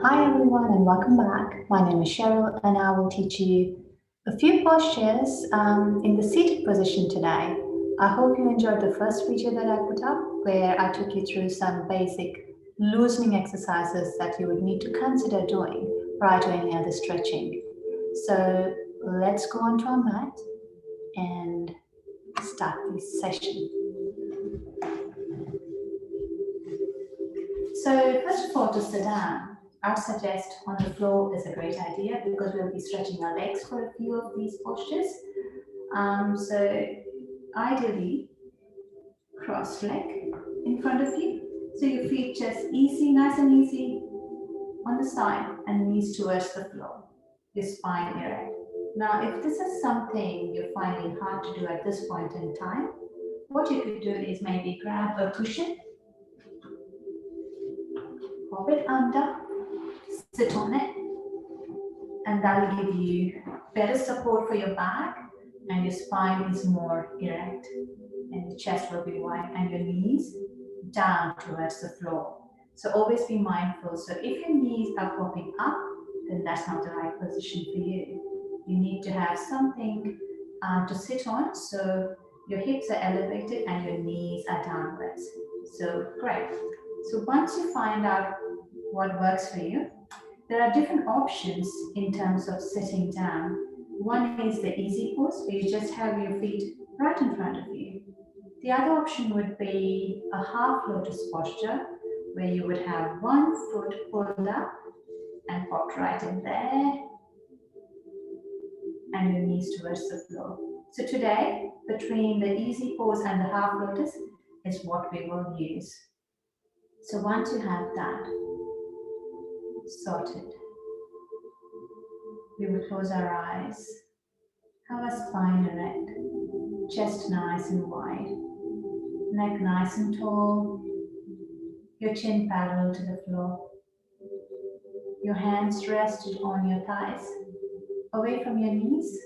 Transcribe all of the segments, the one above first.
Hi everyone and welcome back. My name is Sheryl and I will teach you a few postures in the seated position today. I hope you enjoyed the first video that I put up where I took you through some basic loosening exercises that you would need to consider doing prior to any other stretching. So let's go on to our mat and start this session. So first of all, to sit down, I would suggest on the floor is a great idea because we'll be stretching our legs for a few of these postures. So ideally, cross leg in front of you. So your feet just easy, nice and easy on the side and knees towards the floor. Your spine erect. Now, if this is something you're finding hard to do at this point in time, what you could do is maybe grab a cushion, pop it under, sit on it, and that'll give you better support for your back and your spine is more erect and your chest will be wide and your knees down towards the floor. So always be mindful. So if your knees are popping up, then that's not the right position for you. You need to have something to sit on so your hips are elevated and your knees are downwards. So great. So once you find out what works for you, there are different options in terms of sitting down. One is the easy pose, where you just have your feet right in front of you. The other option would be a half lotus posture, where you would have one foot pulled up and popped right in there, and your knees towards the floor. So today, between the easy pose and the half lotus is what we will use. So once you have that sorted, we will close our eyes, have a spine erect, chest nice and wide, neck nice and tall, your chin parallel to the floor, your hands rested on your thighs, away from your knees,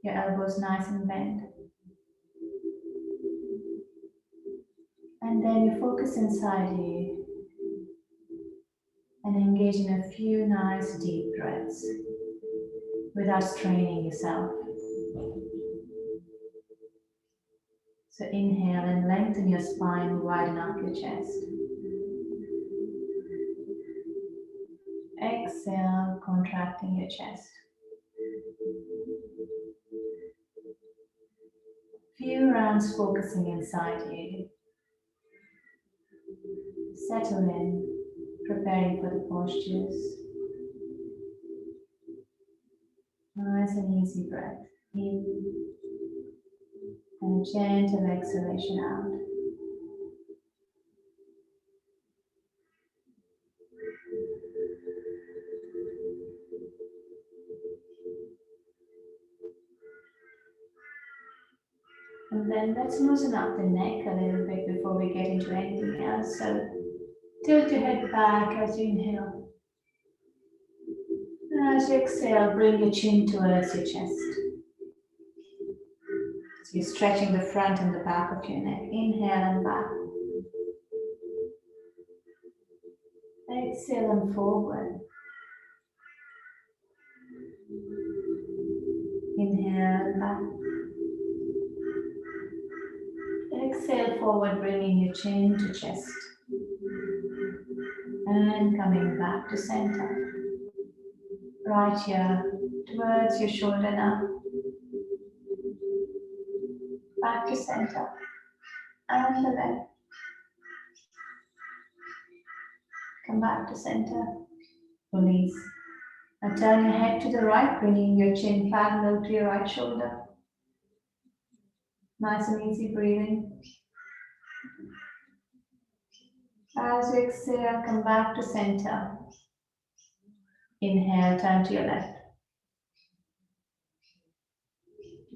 your elbows nice and bent. And then you focus inside you and engage in a few nice deep breaths without straining yourself. So inhale and lengthen your spine, widen up your chest. Exhale, contracting your chest. Few rounds focusing inside you. Settle in, preparing for the postures. Nice and easy breath in and a gentle exhalation out. And then let's loosen up the neck a little bit before we get into anything else. So tilt your head back as you inhale. And as you exhale, bring your chin towards your chest. So you're stretching the front and the back of your neck. Inhale and back. Exhale and forward. Inhale and back. Exhale forward, bringing your chin to chest. And coming back to center. Right here, towards your shoulder now. Back to center. And the left. Come back to center. Release. Now turn your head to the right, bringing your chin parallel to your right shoulder. Nice and easy breathing. As you exhale, come back to center. Inhale, turn to your left.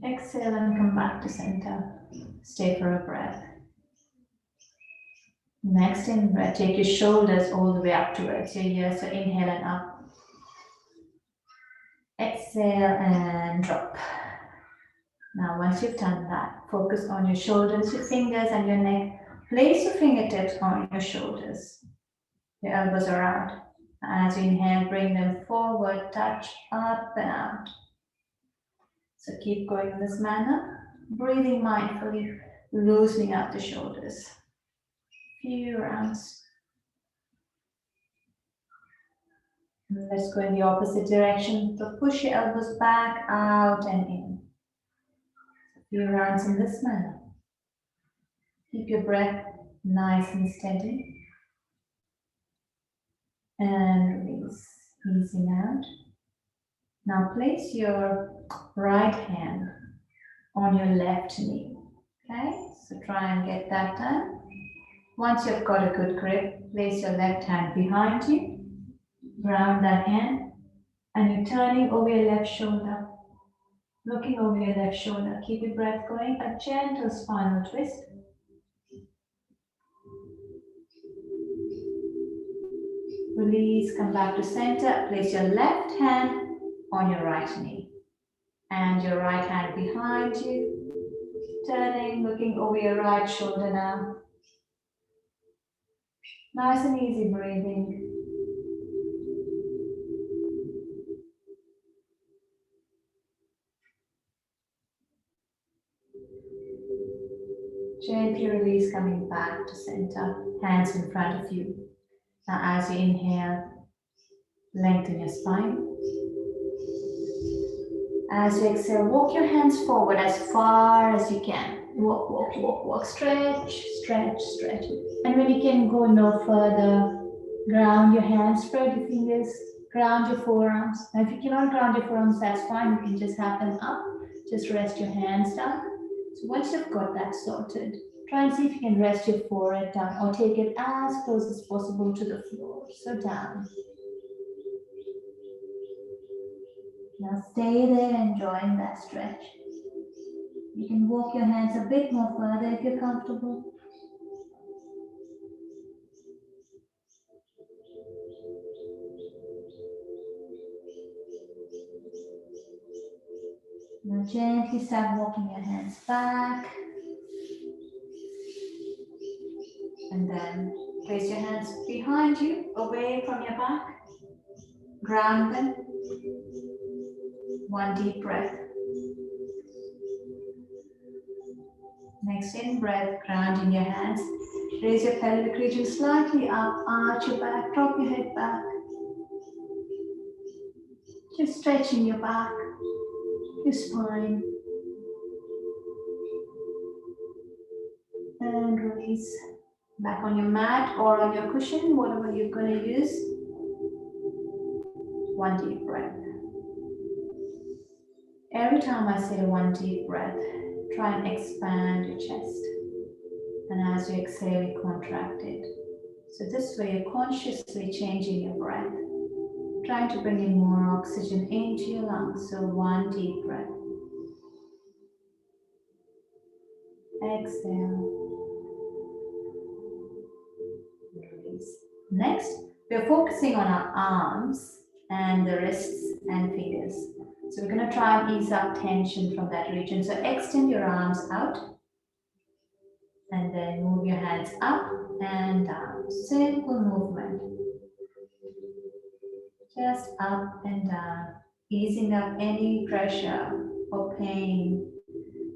Exhale and come back to center. Stay for a breath. Next in breath, take your shoulders all the way up towards your ears. So inhale and up. Exhale and drop. Now once you've done that, focus on your shoulders, your fingers and your neck. Place your fingertips on your shoulders. Your elbows are out. As you inhale, bring them forward, touch up and out. So keep going in this manner, breathing mindfully, loosening out the shoulders. Few rounds. And let's go in the opposite direction. So push your elbows back, out and in. A few rounds in this manner. Keep your breath nice and steady. And release, easing out. Now place your right hand on your left knee. Okay, so try and get that done. Once you've got a good grip, place your left hand behind you, ground that hand, and you're turning over your left shoulder, looking over your left shoulder. Keep your breath going, a gentle spinal twist. Release, come back to center, place your left hand on your right knee, and your right hand behind you, turning, looking over your right shoulder now. Nice and easy breathing. Gently release, coming back to center, hands in front of you. Now as you inhale, lengthen your spine. As you exhale, walk your hands forward as far as you can. Walk, walk, walk, walk, stretch, stretch, stretch. And when you can go no further, ground your hands, spread your fingers, ground your forearms. Now if you cannot ground your forearms, that's fine. You can just have them up. Just rest your hands down. So once you've got that sorted, try and see if you can rest your forehead down or take it as close as possible to the floor. So down. Now stay there enjoying that stretch. You can walk your hands a bit more further if you're comfortable. Now gently start walking your hands back. And then place your hands behind you, away from your back. Ground them. One deep breath. Next in breath, grounding your hands. Raise your pelvic region slightly up, arch your back, drop your head back. Just stretching your back, your spine. And release. Back on your mat or on your cushion, whatever you're going to use. One deep breath. Every time I say one deep breath, try and expand your chest. And as you exhale, you contract it. So this way you're consciously changing your breath, trying to bring in more oxygen into your lungs. So one deep breath. Exhale. Release. Next, we're focusing on our arms and the wrists and fingers. So we're going to try and ease up tension from that region. So extend your arms out and then move your hands up and down. Simple movement. Just up and down, easing up any pressure or pain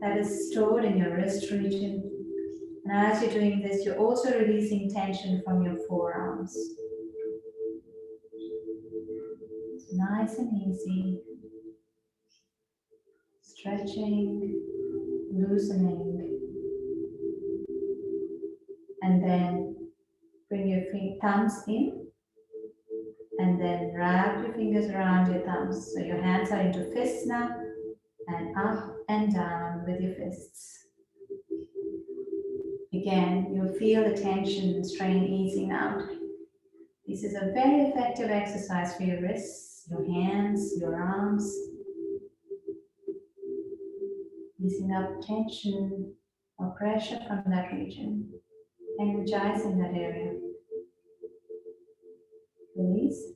that is stored in your wrist region. And as you're doing this, you're also releasing tension from your forearms. It's nice and easy. Stretching, loosening. And then bring your thumbs in. And then wrap your fingers around your thumbs. So your hands are into fists now. And up and down with your fists. Again, you'll feel the tension and strain easing out. This is a very effective exercise for your wrists, your hands, your arms. Easing up tension or pressure from that region. Energizing that area. Release.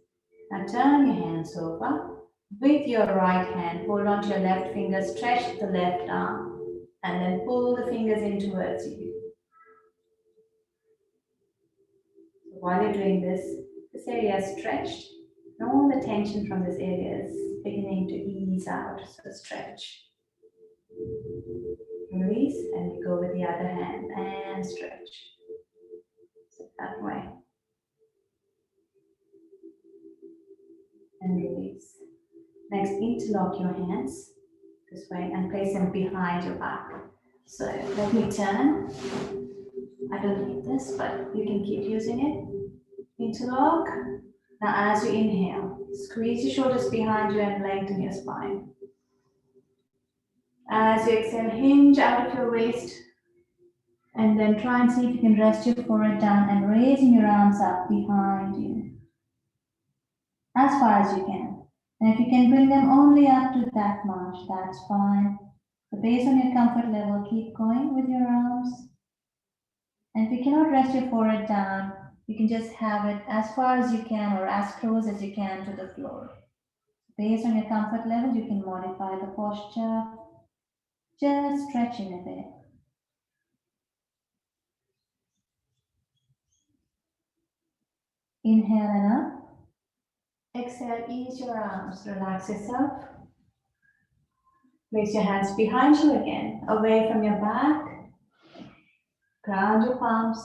Now turn your hands over. With your right hand, hold on to your left finger, stretch the left arm, and then pull the fingers in towards you. While you're doing this, This area is stretched. And all the tension from this area is beginning to ease out. So stretch. Release, and we go with the other hand and stretch. So that way. And release. Next, interlock your hands this way and place them behind your back. So let me turn. I don't need this, but you can keep using it. Interlock. Now as you inhale, squeeze your shoulders behind you and lengthen your spine. As you exhale, hinge out of your waist. And then try and see if you can rest your forehead down and raising your arms up behind you. As far as you can. And if you can bring them only up to that much, that's fine. So based on your comfort level, keep going with your arms. And if you cannot rest your forehead down, you can just have it as far as you can or as close as you can to the floor. Based on your comfort level, you can modify the posture, just stretching a bit. Inhale and up. Exhale, ease your arms, relax yourself. Place your hands behind you again, away from your back. Ground your palms.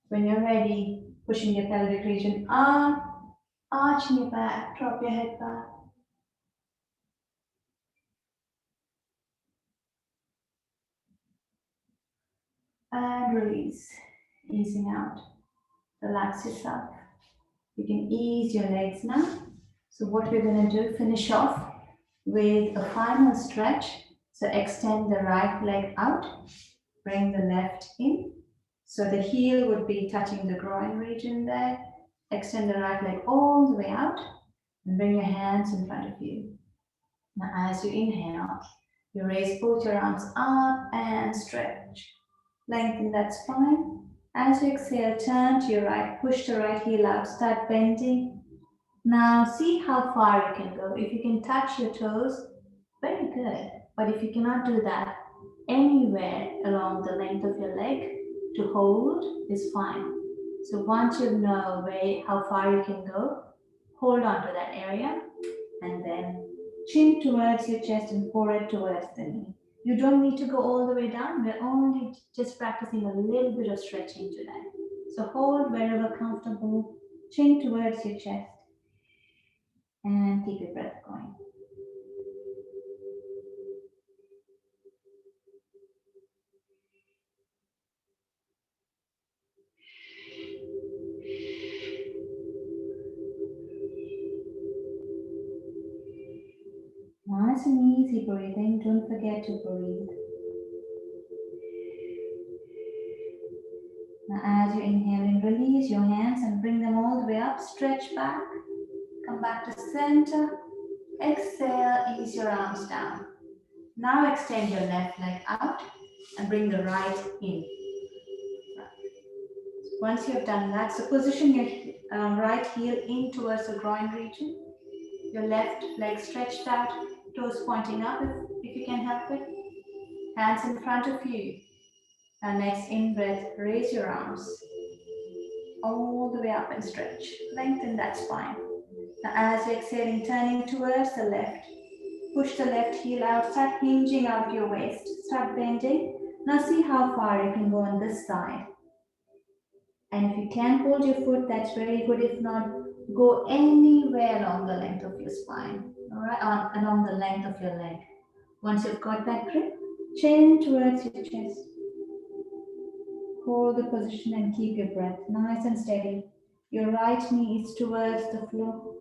When you're ready, pushing your pelvic region up, arching your back, drop your head back. And release, easing out. Relax yourself. You can ease your legs now. So what we're going to do, finish off with a final stretch. So extend the right leg out, bring the left in. So the heel would be touching the groin region there. Extend the right leg all the way out and bring your hands in front of you. Now as you inhale, you raise both your arms up and stretch. Lengthen that spine. As you exhale, turn to your right, push the right heel out, start bending. Now see how far you can go. If you can touch your toes, very good. But if you cannot do that, anywhere along the length of your leg to hold is fine. So once you know how far you can go, hold on to that area and then chin towards your chest and forehead towards the knee. You don't need to go all the way down. We're only just practicing a little bit of stretching today. So hold wherever comfortable, chin towards your chest and keep your breath going. Nice and easy breathing. Don't forget to breathe. Now as you inhale and release your hands and bring them all the way up, stretch back, come back to center, exhale, ease your arms down. Now extend your left leg out and bring the right in. Once you have done that, so position your right heel in towards the groin region, your left leg stretched out, toes pointing up if you can help it, hands in front of you. And next in breath, raise your arms all the way up and stretch. Lengthen that spine. Now as you're exhaling, turning towards the left, push the left heel out, start hinging out of your waist, start bending. Now see how far you can go on this side. And if you can hold your foot, that's very good. If not, go anywhere along the length of your spine, all right, along the length of your leg. Once you've got that grip, chin towards your chest. Hold the position and keep your breath nice and steady. Your right knee is towards the floor.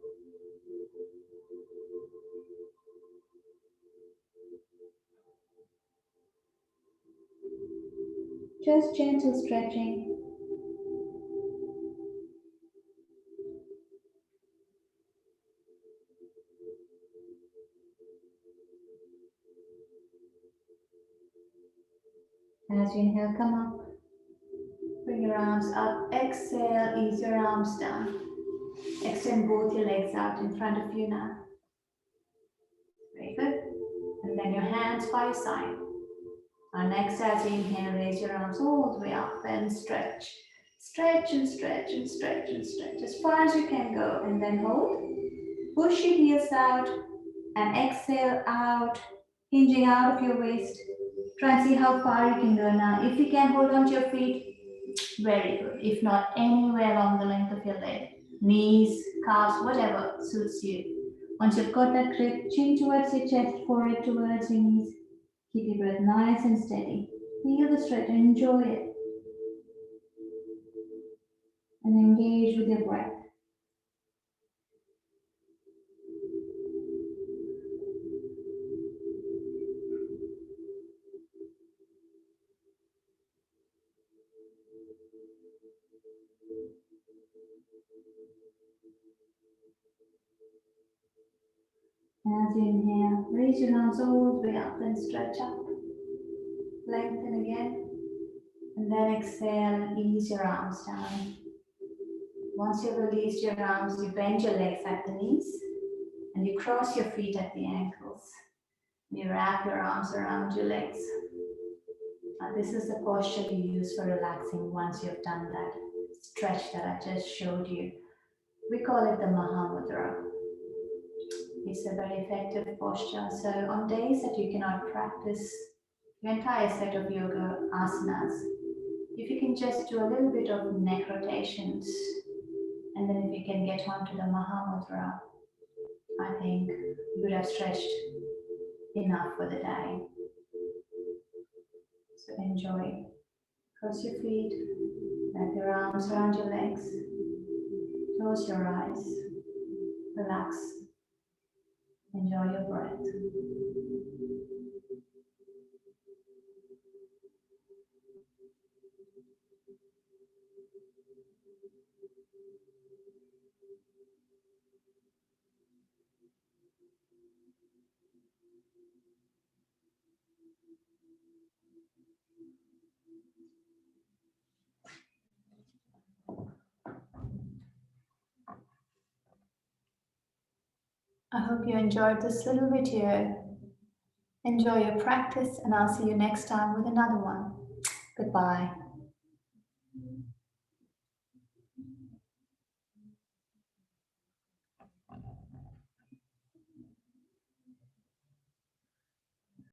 Just gentle stretching. As you inhale, come up. Bring your arms up. Exhale, ease your arms down. Extend both your legs out in front of you now. Very good. And then your hands by your side. And next, as you inhale, raise your arms all the way up and stretch. Stretch and stretch and stretch and stretch as far as you can go, and then hold. Push your heels out and exhale out, hinging out of your waist. Try and see how far you can go now. If you can hold on to your feet, very good. If not, anywhere along the length of your leg, knees, calves, whatever suits you. Once you've got that grip, chin towards your chest, forehead towards your knees. Keep your breath nice and steady. Feel the stretch, enjoy it, and engage with your breath. As you inhale, raise your arms all the way up and stretch up. Lengthen again. And then exhale, ease your arms down. Once you've released your arms, you bend your legs at the knees and you cross your feet at the ankles. You wrap your arms around your legs. And this is the posture you use for relaxing once you've done that stretch that I just showed you. We call it the Mahamudra. It's a very effective posture. So on days that you cannot practice your entire set of yoga asanas, if you can just do a little bit of neck rotations, and then if you can get onto the Mahamudra, I think you would have stretched enough for the day. So enjoy. Cross your feet, wrap your arms around your legs, close your eyes, relax, enjoy your breath. I hope you enjoyed this little video. Enjoy your practice, and I'll see you next time with another one. Goodbye.